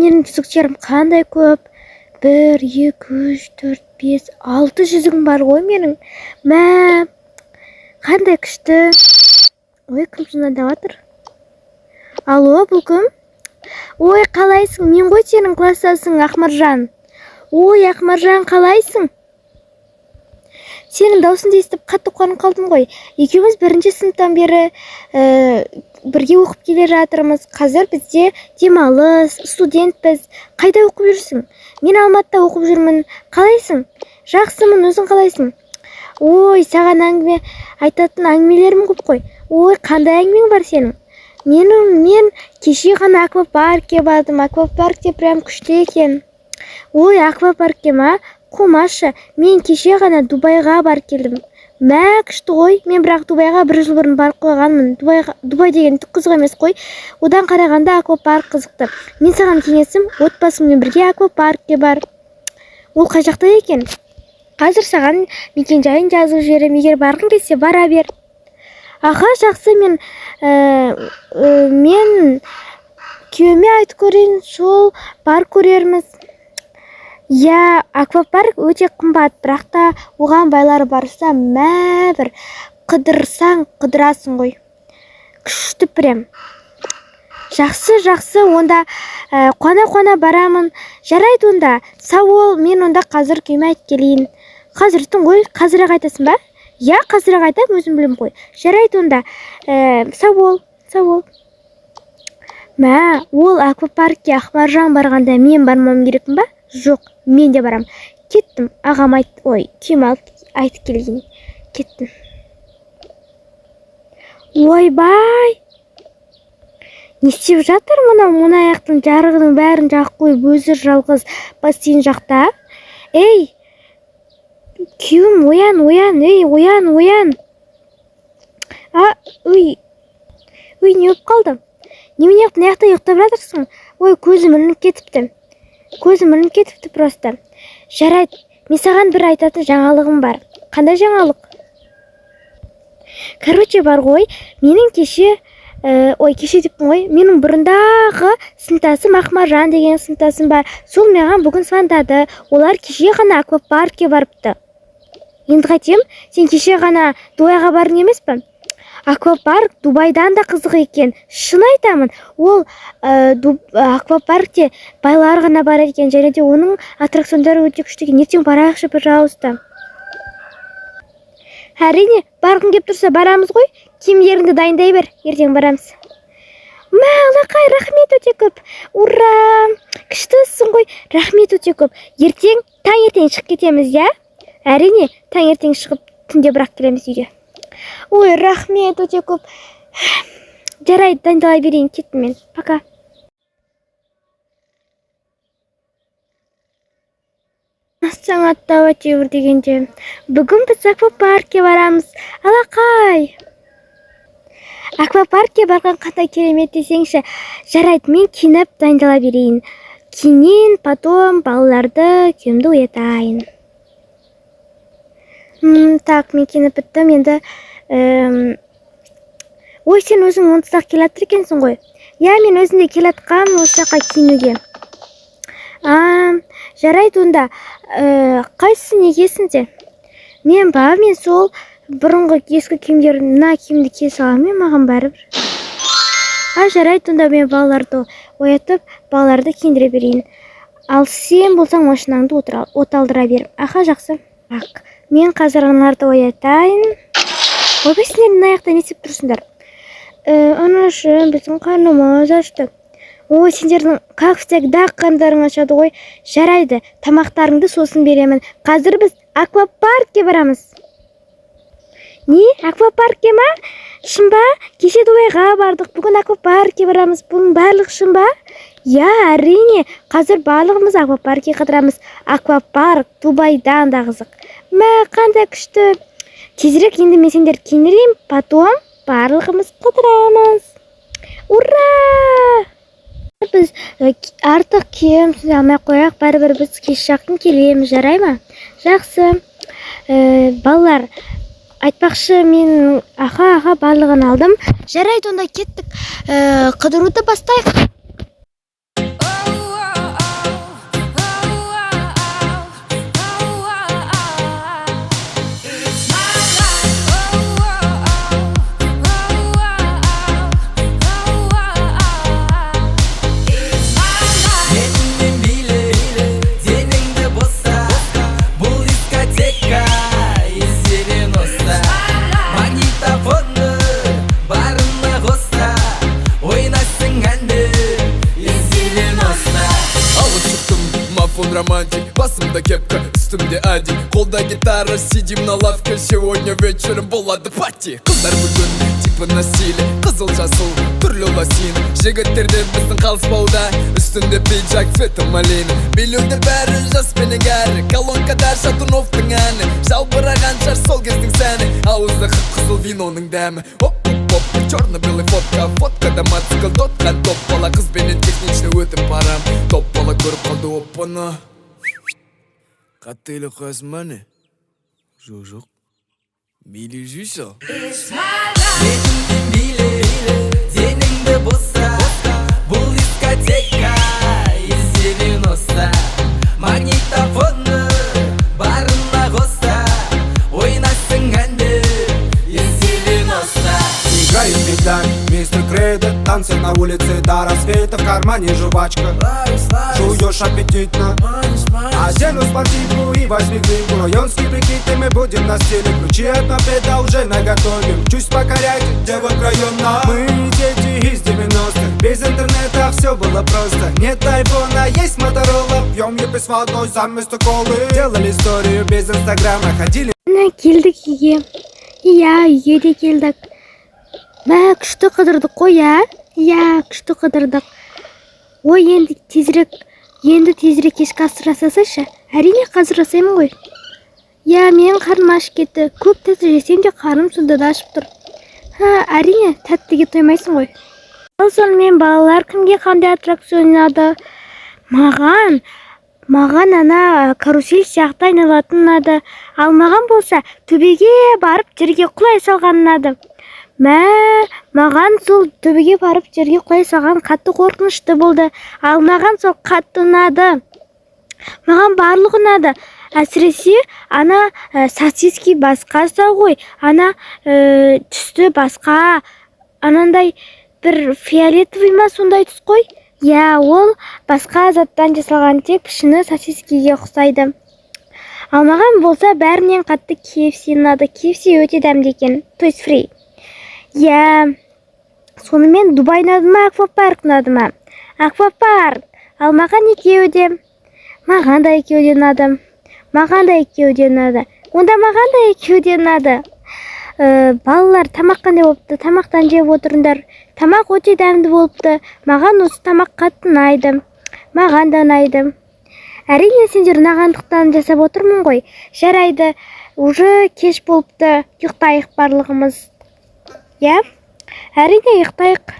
менің жүзіктерім қандай көп. 1, 2, 3, 4, 5, 6 жүзігім бар ғой менің. Мә, қандай күшті. Ой, кім звондап жатыр? Алло, бұл кім? Ой, қалайсың? Мен ғой сенің класстасың, Ақмаржан. Ой, Ақмаржан, қалайсың? Сенің даусыңды естіп қатты қуанып қалдым ғой. Екеуміз бірінші сыныптан бері бірге оқып келе жатырмыз. Қазір бізде демалыс, студентпіз. Қайда оқып жүрсің? Мен Алматыда оқып жүрмін. Қалайсың? Жақсымын, өзің қалайсың? Ой, саған әңгіме айтатын әңгімелерім көп қой. Ой, қандай әңгімең бар сенің? Мен кеше ғана аквапаркке бардым. Аквапаркте прям күшті екен. Ой, аквапаркке ма? Қомашы, мен кеше ғана Дубайға барып келдім. Мә, күшті ғой. Мен бірақ Дубайға 1 жыл бұрын барып қойғанмын. Дубай деген түк қызық емес қой. Одан қарағанда аквапарк қызықты. Мен саған кеңесім, отбасыңмен бірге аквапаркке бар. Ол қай жақта екен? Қазір саған мекен-жайын жазып жіберемін. Егер барғың келсе, бара бер. Аха, жақсы. Мен күйеуіме айтып көрейін, сол бар көрерміз. Я, аквапарк өте қымбат, бірақ та оған байлары барса, мә бір қыдырсаң, қыдырасың ғой. Күшті прям. Жақсы, онда қуана барамын. Жарайды онда. Сау бол, мен онда қазір күйеуіме айтып келейін. Қазір түн ғой, қазір айтасың ба? Я, қазір айтам, өзім білем ғой. Жарайды онда. Сау бол. Мә, ол аквапаркке Ақмаржан барғанда мен бармам керекпін ба? Жоқ, мен де барам. Кеттім, ағам күйеуім айтып келген. Кеттім. Ойбай! Не істеп жатыр мынау? Мұны аяқтың жарығының бәрін жағып қойып, өзі жалғыз бассейн жақта. Ей! Күйеуім, оян, ей, оян. Ой, не болып қалды? Немене мына жақта ұйықтап жатырсың? Ой, көзім ілініп кетіпті просто. Жарайды, мен саған бір айтатын жаңалығым бар. Қандай жаңалық? Короче, бар ғой, менің кеше деппін ғой, менің бұрындағы сыныптасым Ақмаржан деген сыныптасым бар. Сол маған бүгін звондады. Олар кеше ғана аквапаркке барыпты. Енді қайтем, сен кеше ғана Дубайға бардың емес пе? Аквапарк Дубайдан да қызық екен. Шын айтамын, ол аквапаркте байлар ғана бар екен, және де оның аттракциондары өте күшті екен. Ертең барайықшы, пожалуйста. Әрине, барғың кеп тұрса барамыз ғой. Киімдеріңді дайындай бер, ертең барамыз. Мә, Алақай, рахмет өте көп. Ура! Күштісің ғой. Рахмет өте көп. Таңертең шығып кетеміз, я? Әрине, таңертең шығып, түнде бірақ келеміз үйге. Ой, рахмет өте көп. Жарайды, дайындала берейін, кеттім мен. Пока. Сағаттау әтеуір дегенде. Бүгін біз аквапаркке барамыз. Алақай! Аквапаркке барған қандай керемет десеңші. Жарайды, мен киініп дайындала берейін. Кейін, потом балаларды күйеуімді оятайын. Так, мен киініп біттім. Енді ой, сен өзің онсызақ келатыр екенсің ғой. Я, мен өзімде келатқам осы жаққа киінуге. Жарайды онда. Қайсысы негесінде? Мен сол бұрынғы ескі киімдерін, мына киімді кие саламын, маған бәрібір. Жарайды онда, мен балаларды оятып, балаларды киіндіре берейін. Ал сен болсаң машинаңды оталдыра беріп. Аха, жақсы. Мен қазір аналарды оятайын. Ойбай, сендер мына аяқта не істеп тұрсыңдар? Анашым, біздің қарнымыз ашты. Ой, сендердің как всегда қандарың ашады ғой. Жарайды, тамақтарыңды сосын беремін. Қазір біз аквапаркке барамыз. Не? Аквапаркке ма? Шын ба? Кеше Дубайға бардық, бүгін аквапаркке барамыз. Бұның барлық шын ба? Я, әрине, қазір барлығымыз аквапаркке қыдырамыз. Аквапарк Дубайдан да қызық. Мә, қандай күшті. Тезірек енді мен сендер киіндірейін, потом барлығымыз қыдырамыз. Ура! Біз артық киім алмай қояқ, бәрібір біз кеш жақын келеміз, жарай ма? Жақсы. Балалар, айтпақшы, мен аха барлығын алдым. Жарайды, онда кеттік. Қыдыруды бастайық. телефон романтик, басымда кепка, үстімде ади, қолда гитара, сидим на лавке. Сегодня вечером болады пати. Қыздар бүгін типа на стиле, қызыл жасыл түрлі лосин. Жігіттерде біздің қалыспауда, үстінде пиджак, цветі малина. Билеуде бәрі жас менен кәрі, колонкада Шатуновтың әні. Жалбыраған жар сол кездің сәні, ауызда қып-қызыл виноның дәмі. Оп-оп-оп, черно-белый фотка, фоткада мотоцикл тотқан. Топ бала қызбенен техничный өтіп барам. Топ бала көріп қалды оппаны. Қатты елі қойсын мәне? Жоқ. Мейлі жүйсі? Бетіңді биле, деніңді боса. Бұл дискотека, из 90. Магнитофоны барына қоса. Ойнасың әнді, из 90. Играет медаль, мистер Кредит. Танцы на улице до рассвета. В кармане жвачка, жуешь аппетитно. Одену спортивку и возьми книгу. Районский прикид, и мы будем на стиле. Ключи от мопеда уже наготове. Чуть покоряйте девок района. Мы дети из 90-х. Без интернета все было просто. Нет айфона, есть Моторола. Пьем епи с водой заместо колы. Делали историю без инстаграма. Ходили. Келдік үйге. Иә, үйге де келдік. Бә, күшті қыдырдық қой, иә, күшті қыдырдық. Ой, енді тезірек кешкі ас жасасайшы. Әрине қазір жасаймын ғой. Иә, менің қарным ашып кетті. Көп тәтті жесем де қарным сонда да ашып тұр. Әрине, тәттіге тоймайсың ғой. Ал сонымен балалар кімге қандай аттракцион ұнады? Маған ана карусель сияқты айналатын ұнады. Ал маған болса, төбеге барып жерге құлай салған ұнады. Маған сол төбеге барып жерге құлай салған қатты қорқынышты болды. Ал маған сол қатты ұнады. Маған барлығы ұнады. Әсіресе ана сосиски басқа ғой. Ана түсті басқа. Анандай бір фиолетовый ма сондай түс қой. Иә, ол басқа заттан жасалған, тек пішіні сосискиге ұқсайды. Ал маған болса бәрінен қатты KFC ұнады. KFC өте дәмді екен. То есть free. Иә, сонымен Дубай ұнады ма, аквапарк ұнады ма? Аквапарк. Ал маған екеуі де. Маған да екеуі де ұнады. Онда маған да екеуі де ұнады. Балалар, тамақ қандай болыпты? Тамақтан жеп отырыңдар. Тамақ өте дәмді болыпты. Маған осы тамақ қатты ұнайды. Маған да ұнайды. Әрине сендер ұнағандықтан жасап отырмын ғой. Жарайды, уже кеш болыпты. Ұйықтайық барлығымыз. Иә? Әрине ұйықтайық.